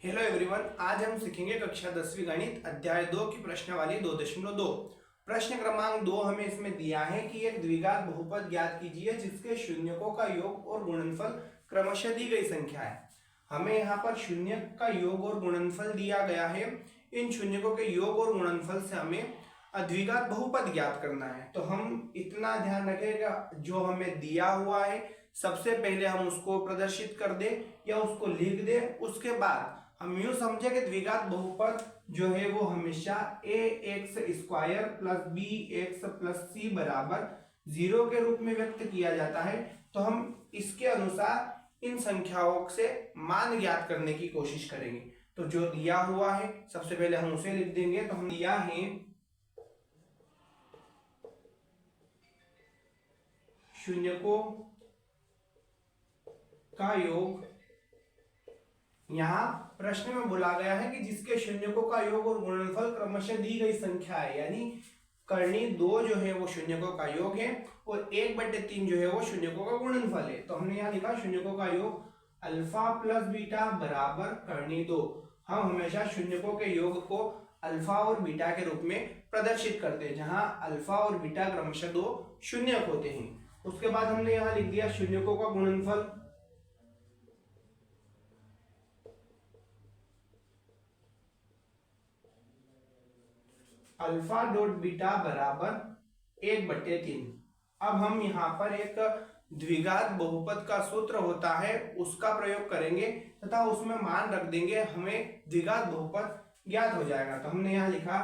Hello everyone, आज हम सीखेंगे कक्षा 10वीं गणित अध्याय 2 की प्रश्नावली 2.2। प्रश्न क्रमांक 2 हमें इसमें दिया है कि एक द्विघात बहुपद ज्ञात कीजिए जिसके शून्यकों का योग और गुणनफल क्रमशः दी गई संख्या है। हमें यहाँ पर शून्य का योग और गुणनफल दिया गया है। इन शून्यकों के योग और गुणनफल से हमें द्विघात बहुपद ज्ञात करना है। तो हम इतना ध्यान रखेगा, जो हमें दिया हुआ है सबसे पहले हम उसको प्रदर्शित कर दे या उसको लिख दे। उसके बाद हम यूं समझे कि द्विघात बहुपद जो है वो हमेशा ax² plus bx plus c बराबर 0 के रूप में व्यक्त किया जाता है। तो हम इसके अनुसार इन संख्याओं से मान ज्ञात करने की कोशिश करेंगे। तो जो दिया हुआ है सबसे पहले हम उसे लिख देंगे। तो हम दिया है शून्यकों का योग। यहाँ प्रश्न में बोला गया है कि जिसके शून्यकों का योग और गुणनफल क्रमशः दी गई संख्या है, यानी करनी 2 जो है वो शून्यकों का योग है और 1/3 जो है वो शून्यकों का गुणनफल है। तो हमने यहाँ लिखा शून्यकों का योग अल्फा प्लस बीटा बराबर करनी 2। हम हमेशा शून्यकों के योग को अल्फा और बीटा के रूप में प्रदर्शित करते हैं, जहां अल्फा और बीटा क्रमशः 2 शून्यक होते हैं। उसके बाद हमने यहाँ लिख दिया शून्यकों का गुणनफल अल्फा डॉट बीटा बराबर 1/3। अब हम यहाँ पर एक द्विघात बहुपद का सूत्र होता है उसका प्रयोग करेंगे तथा उसमें मान रख देंगे, हमें द्विघात बहुपद ज्ञात हो जाएगा। तो हमने यहाँ लिखा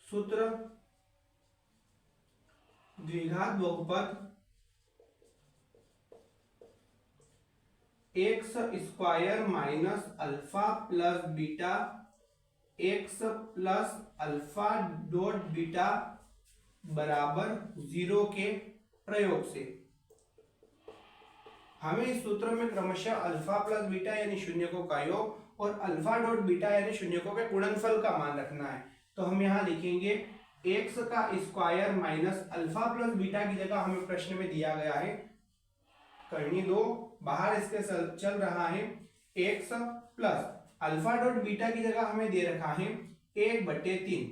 सूत्र द्विघात बहुपद x² minus alpha plus beta x plus alpha dot beta बराबर 0 के प्रयोग से हमें इस सूत्र में क्रमशः अल्फा प्लस बीटा यानी शून्यकों का योग और अल्फा डॉट बीटा यानी शून्यकों के गुणनफल का मान रखना है। तो हम यहाँ लिखेंगे x का square minus alpha plus beta की जगह हमें प्रश्न में दिया गया है करनी 2, बाहर इसके चल रहा है x plus alpha dot beta की जगह हमें दे रखा है 1/3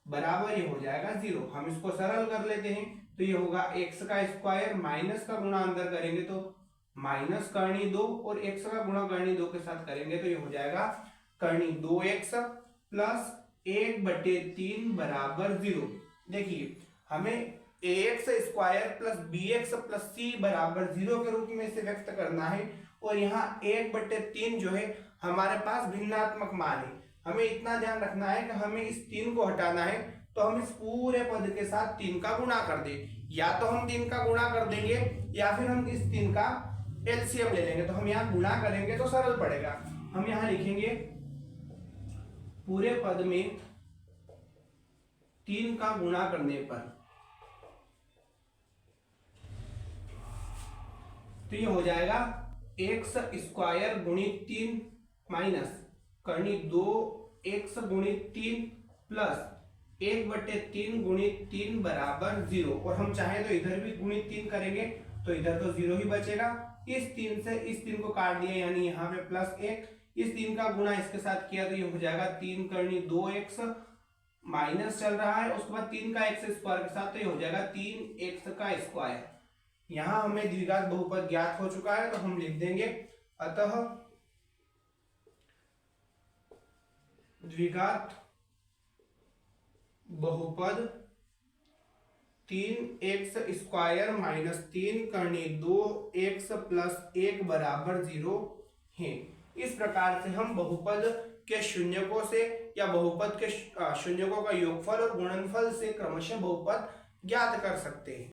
बराबर ये हो जाएगा 0। हम इसको सरल कर लेते हैं। तो ये होगा x का स्क्वायर माइनस का गुणा अंदर करेंगे तो माइनस करनी 2 और x का गुणा करनी 2 के साथ करेंगे तो ये हो जाएगा करनी 2x प्लस 1/3 बराबर 0। देखिए हमें ax² plus bx plus c बराबर 0 के रूप में इसे व्यक्त करना है और यहाँ 1/3 जो है हमारे पास भिन्नात्मक मान है। हमें इतना ध्यान रखना है कि हमें इस 3 को हटाना है। तो हम इस पूरे पद के साथ 3 का गुणा कर दें, या तो हम 3 का गुणा कर देंगे या फिर हम इस 3 का एलसीएम ले लेंगे। तो हम यहाँ गुणा करेंगे तो सरल पड़ेगा। हम यहाँ लिखेंगे पूरे पद में 3 का गुणा करने पर तो ये हो जाएगा x² गुणित 3 माइनस करनी 2x गुणित 3 प्लस 1/3 गुणित 3 बराबर 0। और हम चाहे तो इधर भी गुणित 3 करेंगे तो इधर तो 0 ही बचेगा। इस 3 से इस 3 को काट दिया, यानी यहाँ पे प्लस 1, इस 3 का गुणा इसके साथ किया तो ये हो जाएगा 3 करनी 2x माइनस चल रहा है, उसके बाद 3 का x² के साथ तो ये हो जाएगा 3x का स्क्वायर। यहाँ हमें द्विघात बहुपद ज्ञात हो चुका है तो हम लिख देंगे अतः द्विघात बहुपद 3x² माइनस 3 करनी 2x प्लस 1 बराबर 0 है। इस प्रकार से हम बहुपद के शून्यकों से या बहुपद के शून्यकों का योगफल और गुणनफल से क्रमशः बहुपद ज्ञात कर सकते हैं।